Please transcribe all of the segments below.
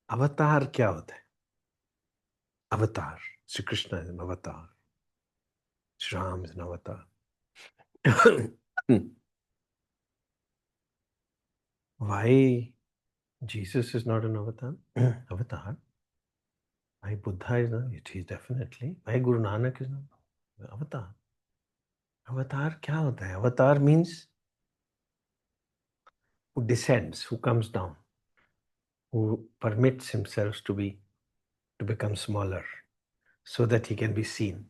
अवतार क्या होता है? अवतार, श्री कृष्ण इज एन अवतार, श्री राम इज एन अवतार. Why Jesus is not an avatar? Avatar. Why Buddha is not? It is definitely. Why Guru Nanak is not? Avatar. Avatar क्या होता है? Avatar means who descends, who comes down, who permits himself to become smaller, so that he can be seen.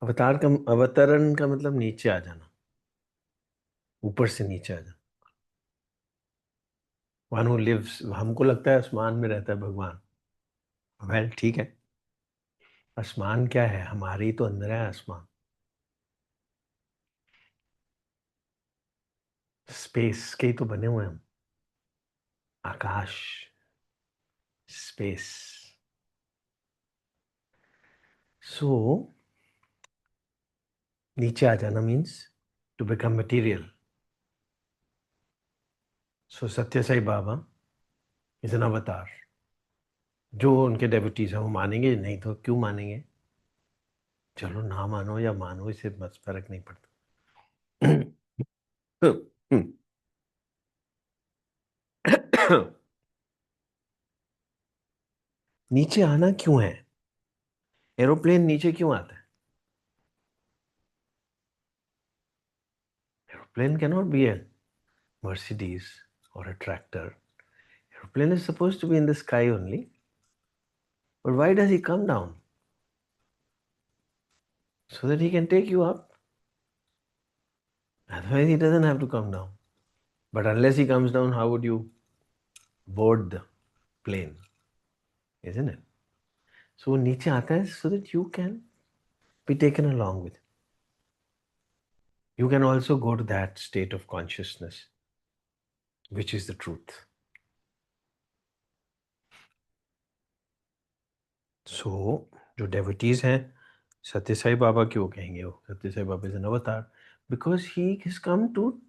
अवतार का अवतरण का मतलब नीचे आ जाना, ऊपर से नीचे आ जाना. वन हु लिव्स, हमको लगता है आसमान में रहता है भगवान. वेल ठीक है, आसमान क्या है? हमारी तो अंदर है आसमान. स्पेस के ही तो बने हुए हैं हम. आकाश, स्पेस. सो नीचे आ जाना मीन्स टू बिकम मटीरियल. सो सत्य साई बाबा इज एन अवतार. जो उनके डेवोटीज हैं वो मानेंगे, नहीं तो क्यों मानेंगे? चलो ना मानो या मानो, इससे बस फर्क नहीं पड़ता. नीचे आना क्यों है? एरोप्लेन नीचे क्यों आता है? Aeroplane can not be A Mercedes और अ tractor. Airplane is supposed to be in the sky only. But why does he come down? So that he can take you up. Otherwise, he doesn't have to come down. But unless he comes down, how would you board the plane? Isn't it? So नीचे आता है so that you can be taken along with. You can also go to that state of consciousness, which is the truth. So, जो devotees हैं, सत्य साई बाबा क्यों कहेंगे वो? सत्य Sai Baba is an avatar because he has come to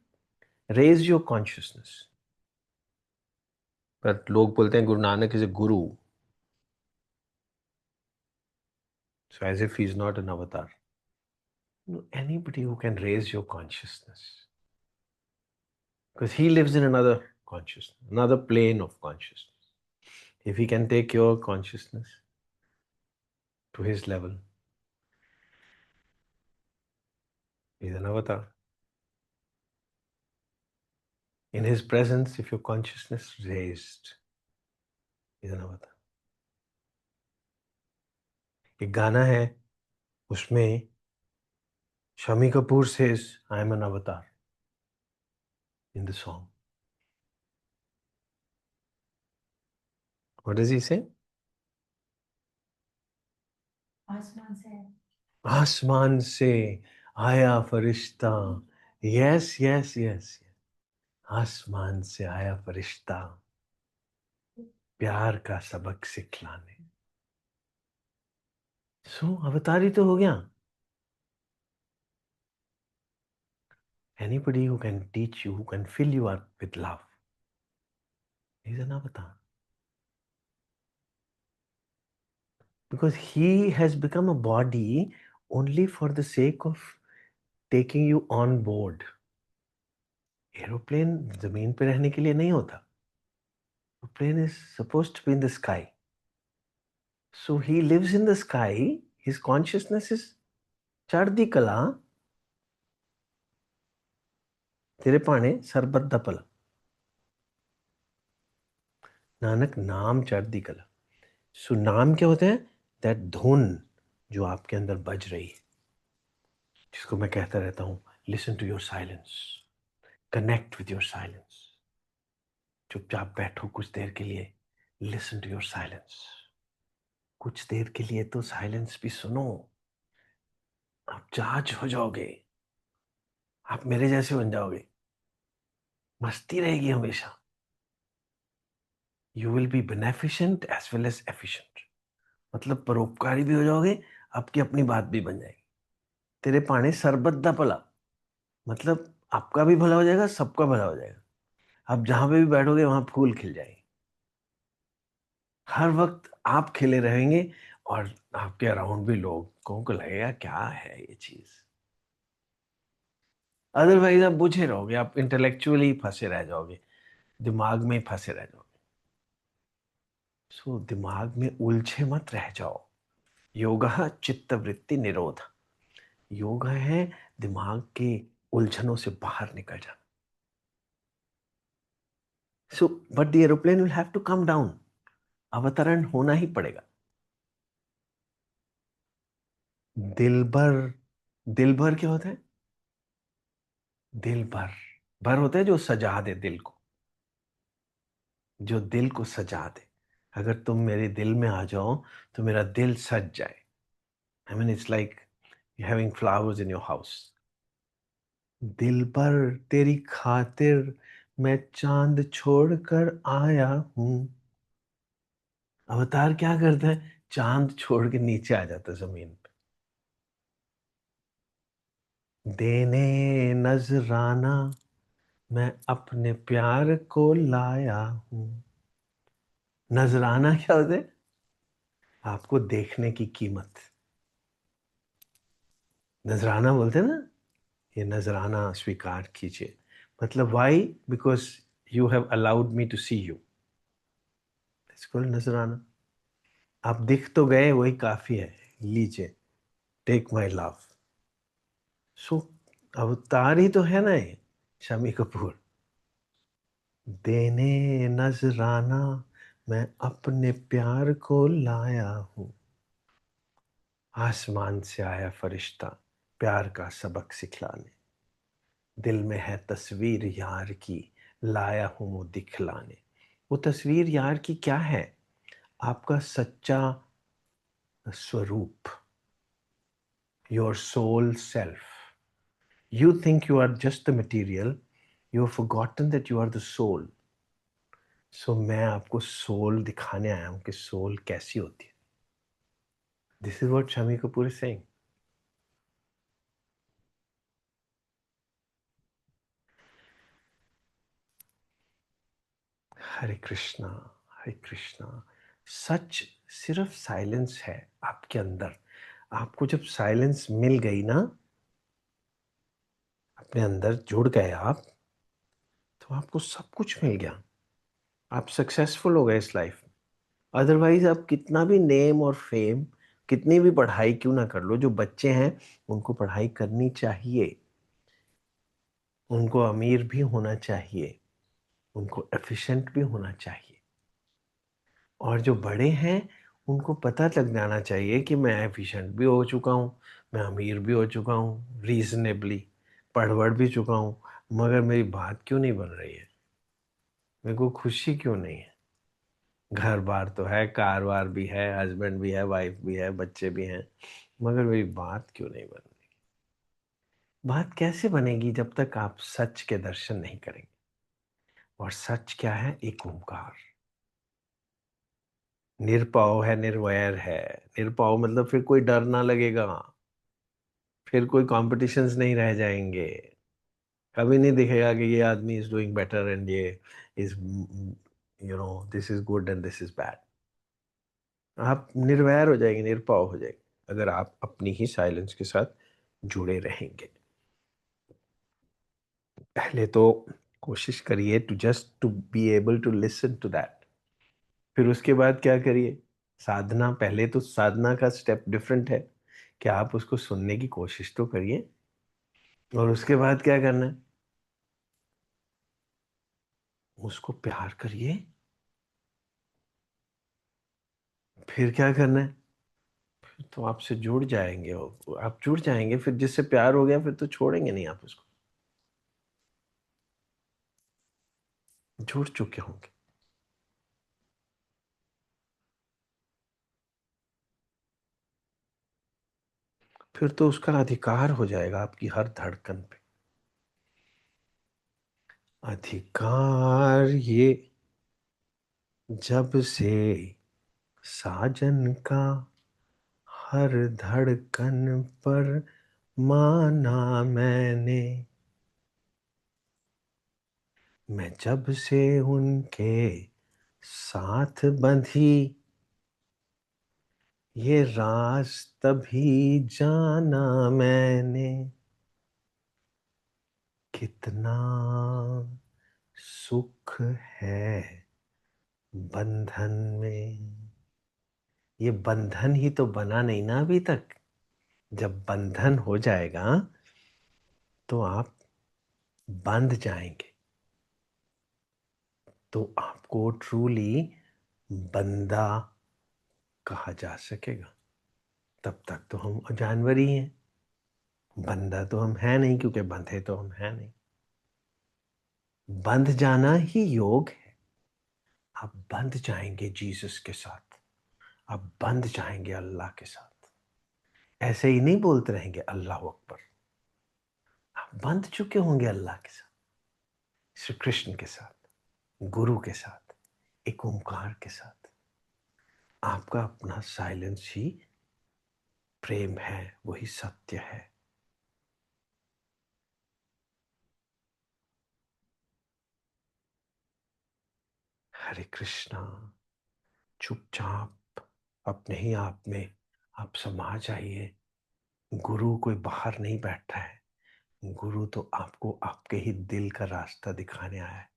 raise your consciousness. But लोग बोलते हैं Guru Nanak is a guru. So as if he's not an avatar. No, anybody who can raise your consciousness. Because he lives in another consciousness, another plane of consciousness. If he can take your consciousness to his level, he's an avatar. In his presence, if your consciousness is raised, he's an avatar. एक गाना है, उसमें Shami Kapoor says, I am an avatar in the song. What does he say? आसमान से आया फरिश्ता. Yes, yes, yes. आसमान से आया फरिश्ता प्यार का सबक सिखलाने. सो अवतारी तो हो गया. Anybody who can teach you, who can fill you up with love, is an avatar. Because he has become a body only for the sake of taking you on board. Aeroplane जमीन पे रहने के लिए नहीं होता. Aeroplane is supposed to be in the sky. So he lives in the sky. His consciousness is चढ़दी कला तेरे पाने सरबत दा भला. नानक नाम चढ़दी कला. सो नाम क्या होता है? दैट धुन जो आपके अंदर बज रही है, जिसको मैं कहता रहता हूं, listen to your silence, connect with your silence. चुपचाप बैठो कुछ देर के लिए, लिसन टू योर साइलेंस. कुछ देर के लिए तो साइलेंस भी सुनो. आप चार्ज हो जाओगे, आप मेरे जैसे बन जाओगे. मस्ती रहेगी हमेशा. You will be beneficent as well as efficient. मतलब परोपकारी भी हो जाओगे, आपकी अपनी बात भी बन जाएगी. तेरे पाने सरबत दा भला, मतलब आपका भी भला हो जाएगा, सबका भला हो जाएगा. आप जहां पे भी बैठोगे वहां फूल खिल जाएंगे. हर वक्त आप खिले रहेंगे और आपके अराउंड भी लोगों को लगेगा क्या है ये चीज। अदरवाइज आप बुझे रहोगे, आप इंटेलेक्चुअली फंसे रह जाओगे, दिमाग में ही फंसे रह जाओगे। सो दिमाग में उलझे मत रह जाओ। योगा चित्त वृत्ति निरोध। योगा है दिमाग के उलझनों से बाहर निकल जाना। So but the aeroplane will have to come down. अवतरण होना ही पड़ेगा। दिल भर। दिल भर क्या होता है? दिल भर। भर होता है जो सजा दे दिल को, जो दिल को सजा दे। अगर तुम मेरे दिल में आ जाओ तो मेरा दिल सज जाए। I mean it's like having flowers in your house. दिल पर तेरी खातिर मैं चांद छोड़कर आया हूं। अवतार क्या करता है? चांद छोड़ के नीचे आ जाता है जमीन पे। देने नजराना मैं अपने प्यार को लाया हूं। नजराना क्या होता है? आपको देखने की कीमत। नजराना बोलते हैं ना, ये नजराना स्वीकार कीजिए। मतलब why? Because you have allowed me to see you. इसको नजराना। आप दिख तो गए, वही काफी है। लीजिए, टेक माई लव। सो अवतार ही तो है ना ये, शमी कपूर। देने नजराना मैं अपने प्यार को लाया हूं। आसमान से आया फरिश्ता प्यार का सबक सिखलाने। दिल में है तस्वीर यार की, लाया हूं वो दिखलाने। वो तस्वीर यार की क्या है? आपका सच्चा स्वरूप, your soul self. You think you are just the material, you have forgotten that you are the soul. So मैं आपको सोल दिखाने आया हूं कि सोल कैसी होती है। This is what Shammi Kapoor is saying. Hare Krishna, Hare Krishna. सच सिर्फ साइलेंस है आपके अंदर। आपको जब साइलेंस मिल गई ना, अपने अंदर जुड़ गए आप, तो आपको सब कुछ मिल गया। आप सक्सेसफुल हो गए इस लाइफ में। अदरवाइज आप कितना भी नेम और फेम, कितनी भी पढ़ाई क्यों ना कर लो, जो बच्चे हैं उनको पढ़ाई करनी चाहिए, उनको अमीर भी होना चाहिए, उनको एफिशिएंट भी होना चाहिए। और जो बड़े हैं उनको पता लग जाना चाहिए कि मैं एफिशिएंट भी हो चुका हूँ, मैं अमीर भी हो चुका हूँ रीजनेबली, पढ़ वढ़ भी चुका हूँ, मगर मेरी बात क्यों नहीं बन रही है, मेरे को खुशी क्यों नहीं है। घर बार तो है, कार वार भी है, हस्बैंड भी है, वाइफ भी है, बच्चे भी हैं, मगर मेरी बात क्यों नहीं बन रही। बात कैसे बनेगी जब तक आप सच के दर्शन नहीं करेंगे। और सच क्या है? एक ओंकार। निरपाव है, निर्वैर है। निरपाव मतलब फिर कोई डर ना लगेगा, फिर कोई कॉम्पिटिशन्स नहीं रह जाएंगे। कभी नहीं दिखेगा कि ये आदमी इज डूइंग बेटर एंड ये is, this is good and this is bad. आप निर्वैर हो जाएंगे, निरपाव हो जाएंगे, अगर आप अपनी ही साइलेंस के साथ जुड़े रहेंगे। पहले तो कोशिश करिए to just to be able to listen to that. फिर उसके बाद क्या करिए? साधना। पहले तो साधना का स्टेप डिफरेंट है कि आप उसको सुनने की कोशिश तो करिए, और उसके बाद क्या करना है? उसको प्यार करिए। फिर क्या करना है? फिर तो आपसे जुड़ जाएंगे, आप जुड़ जाएंगे, फिर जिससे प्यार हो गया फिर तो छोड़ेंगे नहीं आप उसको। जुड़ चुके होंगे। फिर तो उसका अधिकार हो जाएगा आपकी हर धड़कन पे। अधिकार ये जब से साजन का हर धड़कन पर माना मैंने। मैं जब से उनके साथ बंधी ये राज तभी जाना मैंने, कितना सुख है बंधन में। ये बंधन ही तो बना नहीं ना अभी तक। जब बंधन हो जाएगा तो आप बंध जाएंगे, तो आपको ट्रूली बंदा कहा जा सकेगा। तब तक तो हम जानवर ही हैं, बंदा तो हम हैं नहीं, क्योंकि बंधे तो हम हैं नहीं। बंध जाना ही योग है। आप बंध जाएंगे जीसस के साथ, आप बंध जाएंगे अल्लाह के साथ। ऐसे ही नहीं बोलते रहेंगे अल्लाह अकबर, आप बंध चुके होंगे अल्लाह के साथ, श्री कृष्ण के साथ, गुरु के साथ, एक ओंकार के साथ। आपका अपना साइलेंस ही प्रेम है, वही सत्य है। हरे कृष्णा। चुपचाप अपने ही आप में आप समा जाइए। गुरु कोई बाहर नहीं बैठा है, गुरु तो आपको आपके ही दिल का रास्ता दिखाने आया है।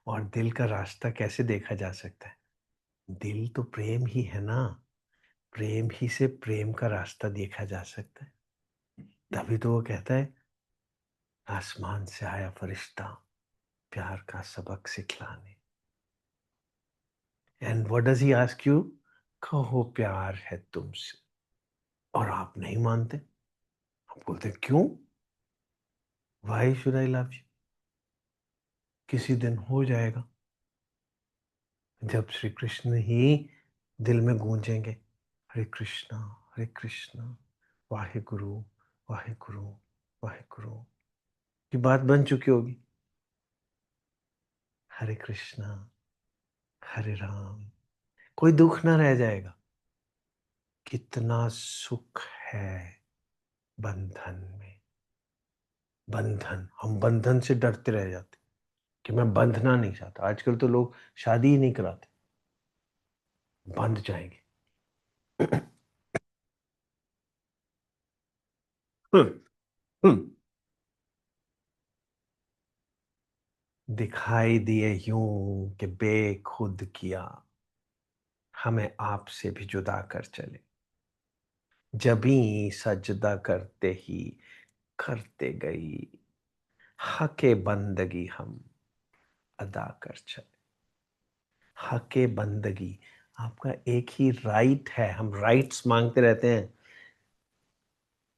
और दिल का रास्ता कैसे देखा जा सकता है? दिल तो प्रेम ही है ना, प्रेम ही से प्रेम का रास्ता देखा जा सकता है। तभी तो वो कहता है आसमान से आया फरिश्ता प्यार का सबक सिखलाने। And what does he ask you? कहो प्यार है तुमसे। और आप नहीं मानते, आप बोलते क्यों? Why should I love you? किसी दिन हो जाएगा जब श्री कृष्ण ही दिल में गूंजेंगे, हरे कृष्णा हरे कृष्णा, वाहे गुरु वाहे गुरु वाहे गुरु, की बात बन चुकी होगी। हरे कृष्णा हरे राम, कोई दुख ना रह जाएगा। कितना सुख है बंधन में। बंधन, हम बंधन से डरते रह जाते कि मैं बंधना नहीं चाहता। आजकल तो लोग शादी ही नहीं कराते, बंध जाएंगे। हम्म, हम्म। दिखाई दिए यूं कि बेखुद किया, हमें आपसे भी जुदा कर चले। जबी सजदा करते ही करते गई, हके बंदगी हम अदा कर चले। हके बंदगी, आपका एक ही राइट है। हम राइट्स मांगते रहते हैं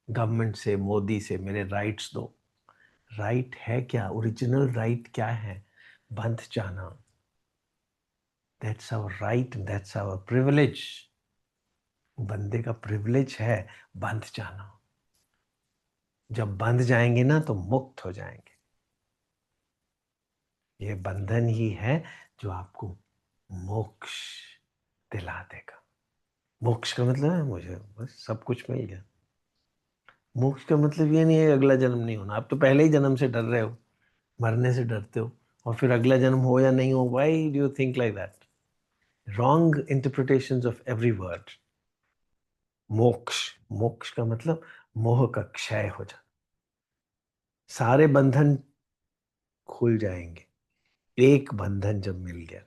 गवर्नमेंट से, मोदी से, मेरे राइट्स दो। राइट है क्या? ओरिजिनल राइट क्या है? बंध जाना। That's our right, that's our privilege. बंदे का प्रिविलेज है बंध जाना। जब बंध जाएंगे ना तो मुक्त हो जाएंगे। ये बंधन ही है जो आपको मोक्ष दिला देगा। मोक्ष का मतलब है मुझे बस सब कुछ मिल गया। मोक्ष का मतलब ये नहीं है अगला जन्म नहीं होना। आप तो पहले ही जन्म से डर रहे हो, मरने से डरते हो, और फिर अगला जन्म हो या नहीं हो, why do you think like that? Wrong interpretations of every word. मोक्ष, मोक्ष का मतलब मोह का क्षय हो जाना। सारे बंधन खुल जाएंगे एक बंधन जब मिल गया।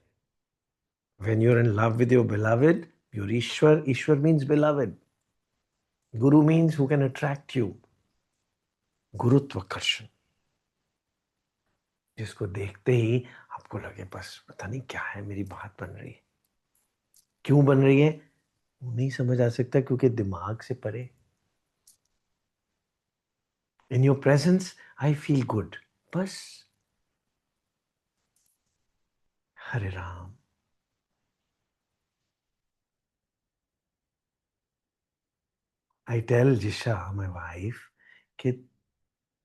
When you're in love with your beloved, your Ishwar, Ishwar means beloved. Guru means who can attract you. गुरुत्वाकर्षण, जिसको देखते ही आपको लगे बस पता नहीं क्या है, मेरी बात बन रही है। क्यों बन रही है वो नहीं समझ आ सकता, क्योंकि दिमाग से परे। In your presence I feel good, बस। Hare Ram. I tell Jisha my wife कि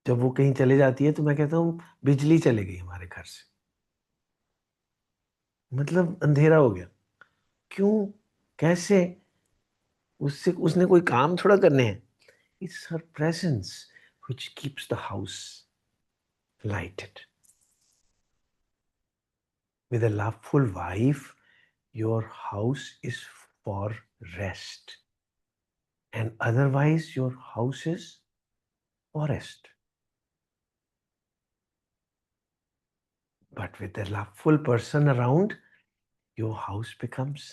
जब वो कहीं चले जाती है तो मैं कहता हूँ बिजली चली गई हमारे घर से, मतलब अंधेरा हो गया। क्यों? कैसे? उससे उसने कोई काम थोड़ा करने हैं। It's her presence which keeps the house lighted. With a loveful wife your house is for rest. and otherwise your house is forest. But with a loveful person around, your house becomes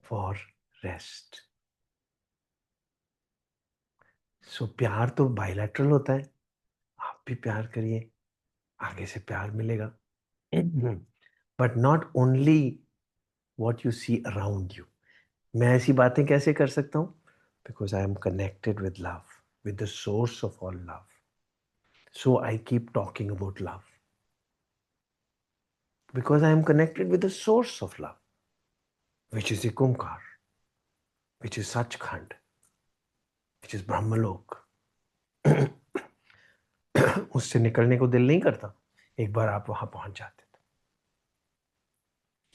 for rest. So प्यार तो bilateral होता है, आप भी प्यार करिए, आगे से प्यार मिलेगा। But not only what you see around you. मैं ऐसी बातें कैसे कर सकता हूँ? Because I am connected with love, with the source of all love. So I keep talking about love. Because I am connected with the source of love, which is Ikumkar, which is Sachkhand, which is Brahmalok. उससे निकलने को दिल नहीं करता, एक बार आप वहां पहुंच जाते तो।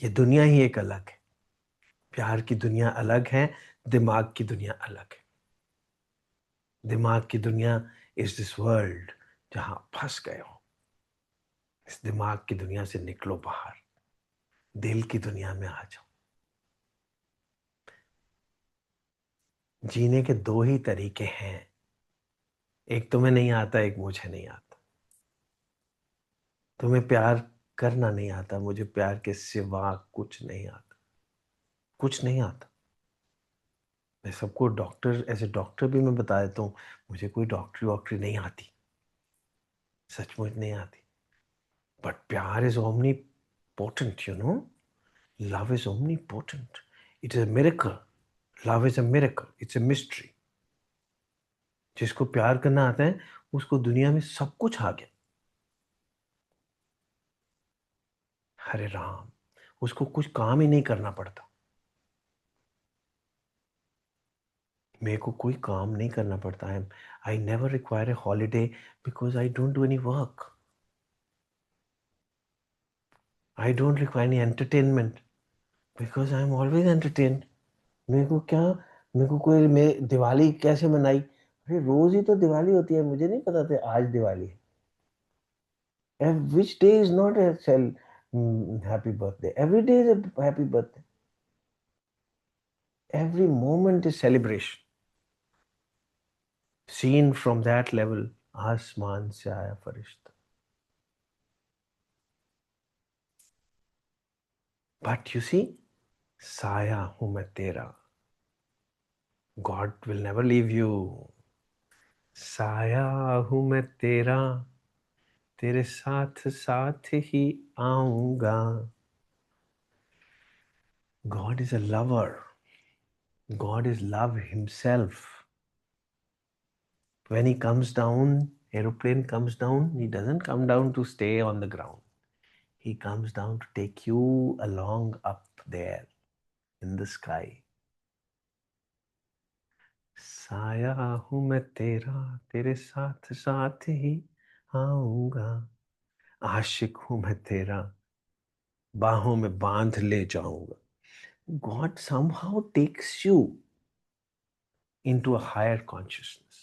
ये दुनिया ही एक अलग है, प्यार की दुनिया अलग है, दिमाग की दुनिया अलग है। दिमाग की दुनिया इज दिस वर्ल्ड जहां फंस गए हो। इस दिमाग की दुनिया से निकलो बाहर, दिल की दुनिया में आ जाओ। जीने के दो ही तरीके हैं, एक तुम्हें नहीं आता, एक मुझे नहीं आता। तुम्हें प्यार करना नहीं आता, मुझे प्यार के सिवा कुछ नहीं आता, कुछ नहीं आता। मैं सबको डॉक्टर, एज ए डॉक्टर भी मैं बता देता हूँ, मुझे कोई डॉक्टरी वॉक्टरी नहीं आती, सचमुच नहीं आती। बट प्यार is omni potent, you know. Love is omni potent, it is a miracle. Love is a miracle, it's a mystery. जिसको प्यार करना आता है उसको दुनिया में सब कुछ आ गया। हरे राम, उसको कुछ काम ही नहीं करना पड़ता। मेरे को कोई काम नहीं करना पड़ता है। I never require a holiday because I don't do any work. I don't require any entertainment because I am always entertain. मेरे को क्या, मेरे को कोई, मैं दिवाली कैसे मनाई? अरे रोज ही तो दिवाली होती है, मुझे नहीं पता था आज दिवाली है। Which day is not a happy birthday? Every day is a happy birthday. Every moment is celebration. Seen from that level, आसमान से आया फरिश्ता। But you see, साया हूं मैं तेरा। God will never leave you. साया हूं मैं तेरा, तेरे साथ साथ ही आऊंगा। God is a lover. God is love himself. When he comes down, aeroplane comes down, he doesn't come down to stay on the ground. He comes down to take you along up there in the sky. साया हूं मैं तेरा, तेरे साथ साथ ही आऊंगा। आशिक हूं मैं तेरा, बाहों में बांध ले जाऊंगा। God somehow takes you into a higher consciousness.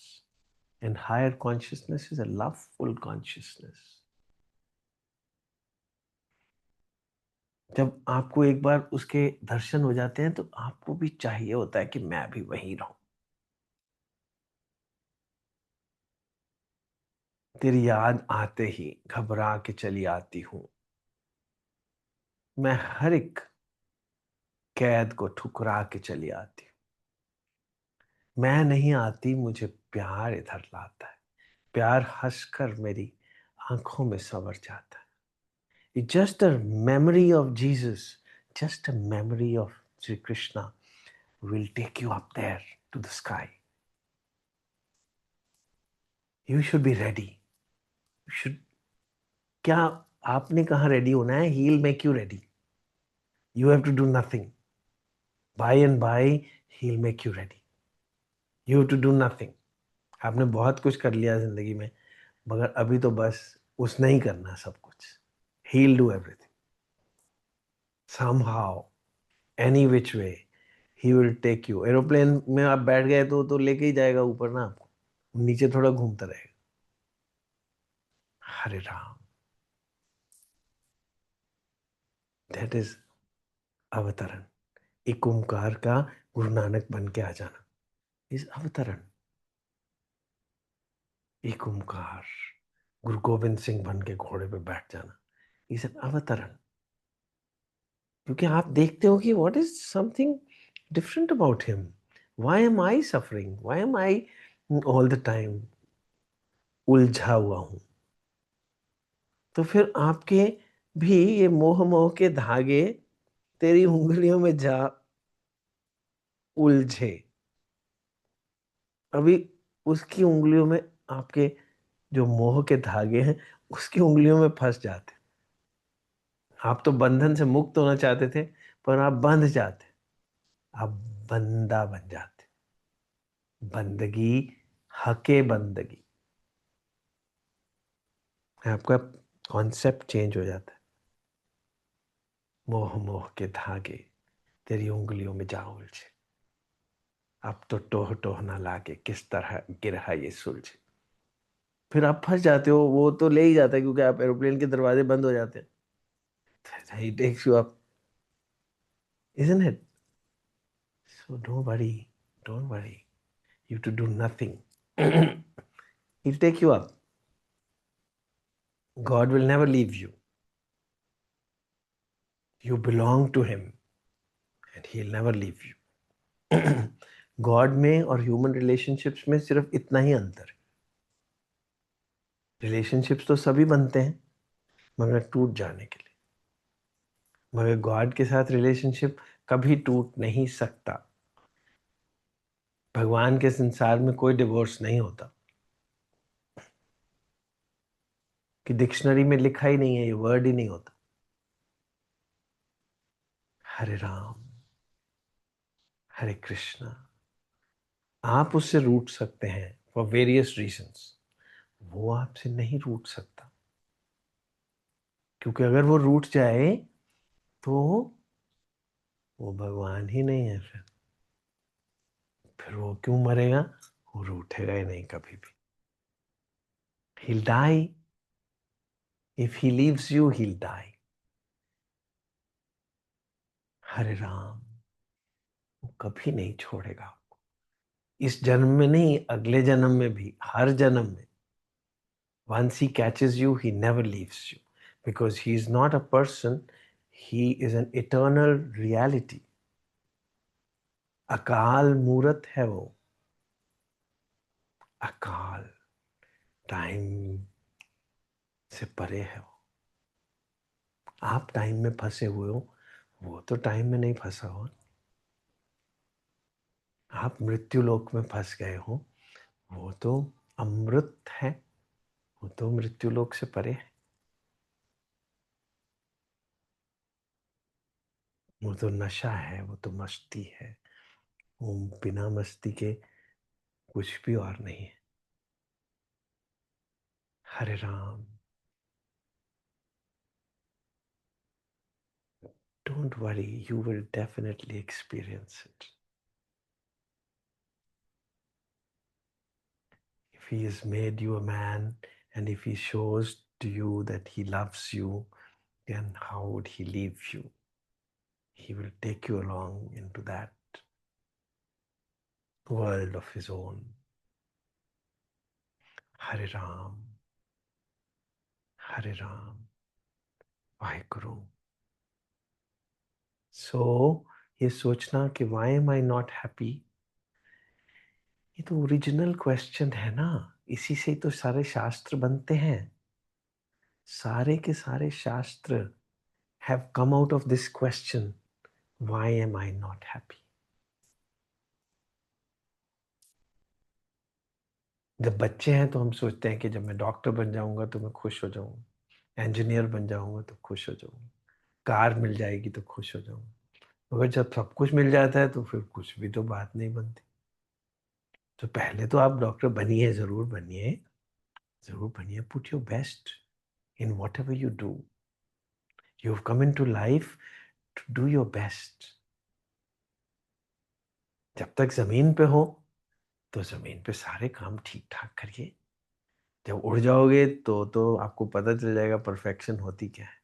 And higher consciousness is a loveful consciousness. जब आपको एक बार उसके दर्शन हो जाते हैं तो आपको भी चाहिए होता है कि मैं भी वहीं रहूं। तेरी याद आते ही घबरा के चली आती हूं, मैं हर एक कैद को ठुकरा के चली आती हूं। मैं नहीं आती, मुझे प्यार इधर लाता है। प्यार हंसकर मेरी आंखों में संवर जाता है। It's just a memory of Jesus, just a memory of Sri Krishna will take you up there to the sky. You should be ready. You should, क्या आपने कहाँ रेडी होना है? He will make you ready. You have to do nothing. By and by, he'll make you ready. You have to do nothing. आपने बहुत कुछ कर लिया जिंदगी में, मगर अभी तो बस उसने ही करना सब कुछ। He'll do everything. Somehow, any which way, he will take you. Aeroplane में आप बैठ गए तो लेके ही जाएगा ऊपर ना आपको, नीचे थोड़ा घूमता रहेगा। हरे राम, दैट इज अवतरण। एक ओंकार का गुरु नानक बन के आ जाना। इज अवतरण। एक ओंकार, गुरु गोविंद सिंह बन के घोड़े पे बैठ जाना, इज एन अवतरण। क्योंकि आप देखते हो कि what is something different about him, why am I suffering, why am I all the time उलझा हुआ हूं। तो फिर आपके भी ये मोह मोह के धागे तेरी उंगलियों में जा उलझे, अभी उसकी उंगलियों में, आपके जो मोह के धागे हैं उसकी उंगलियों में फंस जाते। आप तो बंधन से मुक्त होना चाहते थे, पर आप बंध जाते, आप बंदा बन जाते। बंदगी, हके बंदगी, आपका कॉन्सेप्ट चेंज हो जाता है। मोह मोह के धागे तेरी उंगलियों में जा उलझे, अब तो टोह टोह ना लागे, किस तरह गिरहा ये सुलझे। फिर आप फंस जाते हो, वो तो ले ही जाता है क्योंकि आप एरोप्लेन के दरवाजे बंद हो जाते हैं। He takes you up, isn't it? So don't worry. You have to do nothing. He'll take you up. God will never leave you. You belong to Him and He'll never leave you. God में और human relationships में सिर्फ इतना ही अंतर है। Relationships तो सभी बनते हैं मगर टूट जाने के लिए, मगर गॉड के साथ रिलेशनशिप कभी टूट नहीं सकता। भगवान के संसार में कोई डिवोर्स नहीं होता, कि डिक्शनरी में लिखा ही नहीं है, ये वर्ड ही नहीं होता। हरे राम हरे कृष्णा। आप उससे रूठ सकते हैं फॉर वेरियस रीजंस, वो आपसे नहीं रूठ सकता। क्योंकि अगर वो रूठ जाए तो वो भगवान ही नहीं है। फिर वो क्यों मरेगा? वो रूठेगा ही नहीं कभी भी। He'll die. If he leaves you, he'll die. हरे राम, वो कभी नहीं छोड़ेगा आपको। इस जन्म में नहीं, अगले जन्म में भी, हर जन्म में। Once he catches you, he never leaves you. Because he is not a person, he is an eternal reality. अकाल मूरत है वो। अकाल, टाइम से परे है वो। आप टाइम में फंसे हुए हो, वो तो टाइम में नहीं फंसा हो। आप मृत्यु लोक में फंस गए हो, वो तो अमृत है, वो तो मृत्यु लोक से परे है। वो तो नशा है, वो तो मस्ती है। वो बिना मस्ती के कुछ भी और नहीं है। हरे Ram. Don't worry, you will definitely experience it. If he has made you a man and if he shows to you that he loves you, then how would he leave you? He will take you along into that world of his own. Hare Ram, Hare Ram, Vaheguru. So, ये सोचना कि why am I not happy, ये तो original question है ना। इसी से तो सारे शास्त्र बनते हैं। सारे के सारे शास्त्र have come out of this question, why am I not happy? जब बच्चे हैं तो हम सोचते हैं कि जब मैं डॉक्टर बन जाऊंगा तो मैं खुश हो जाऊंगा, इंजीनियर बन जाऊंगा तो खुश हो जाऊंगा, कार मिल जाएगी तो खुश हो जाऊंगा। मगर जब सब कुछ मिल जाता है तो फिर कुछ भी तो बात नहीं बनती। तो पहले तो आप डॉक्टर बनिए, जरूर बनिए, जरूर बनिए। Put your best in whatever you do. You have come into life to do your best. जब तक जमीन पे हो तो जमीन पे सारे काम ठीक ठाक करिए। जब उड़ जाओगे तो आपको पता चल जाएगा परफेक्शन होती क्या है,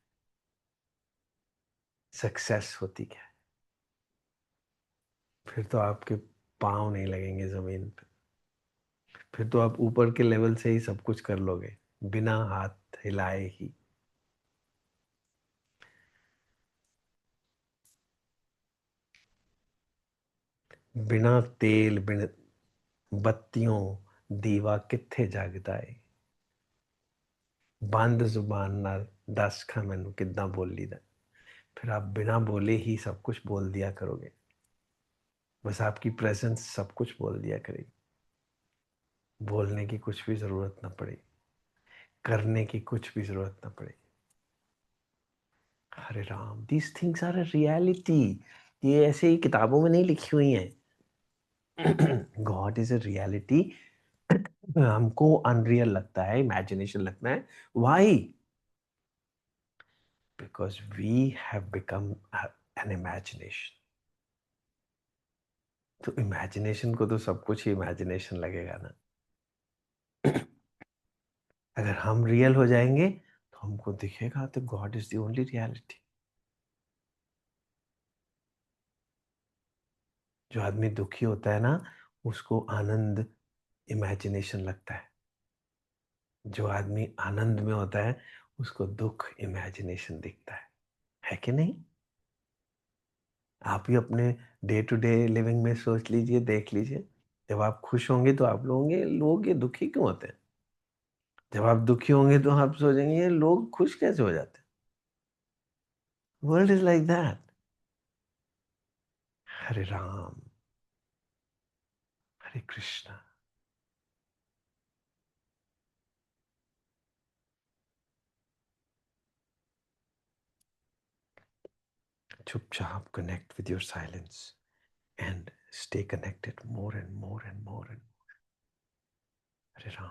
सक्सेस होती क्या है। फिर तो आपके पाँव नहीं लगेंगे जमीन पे। फिर तो आप ऊपर के लेवल से ही सब कुछ कर लोगे, बिना हाथ हिलाए ही। बिना तेल, बिना बत्तियों दीवा कित्थे जगदा है। बंद जुबान नाल दस खा मैनू किद्दां बोली दा। फिर आप बिना बोले ही सब कुछ बोल दिया करोगे। बस आपकी प्रेजेंस सब कुछ बोल दिया करेगी। बोलने की कुछ भी जरूरत ना पड़ेगी, करने की कुछ भी जरूरत ना पड़ेगी। Hare Ram, these things are a reality. ये ऐसे ही किताबों में नहीं लिखी हुई हैं। God is a reality. हमको अनरियल लगता है, इमेजिनेशन लगता है। Why? Because we have become an imagination. तो इमेजिनेशन को तो सब कुछ ही इमेजिनेशन लगेगा ना। अगर हम रियल हो जाएंगे तो हमको दिखेगा तो God is the only reality. जो आदमी दुखी होता है ना, उसको आनंद इमेजिनेशन लगता है। जो आदमी आनंद में होता है, उसको दुख इमेजिनेशन दिखता है कि नहीं? आप ही अपने डे टू डे लिविंग में सोच लीजिए, देख लीजिए। जब आप खुश होंगे तो आप लोग ये दुखी क्यों होते हैं? जब आप दुखी होंगे तो आप सोचेंगे ये लोग खुश कैसे हो जाते हैं? World is like that. Hare Ram, Hare Krishna. चुपचाप connect with your silence and stay connected more and more and more and more. Hare Ram.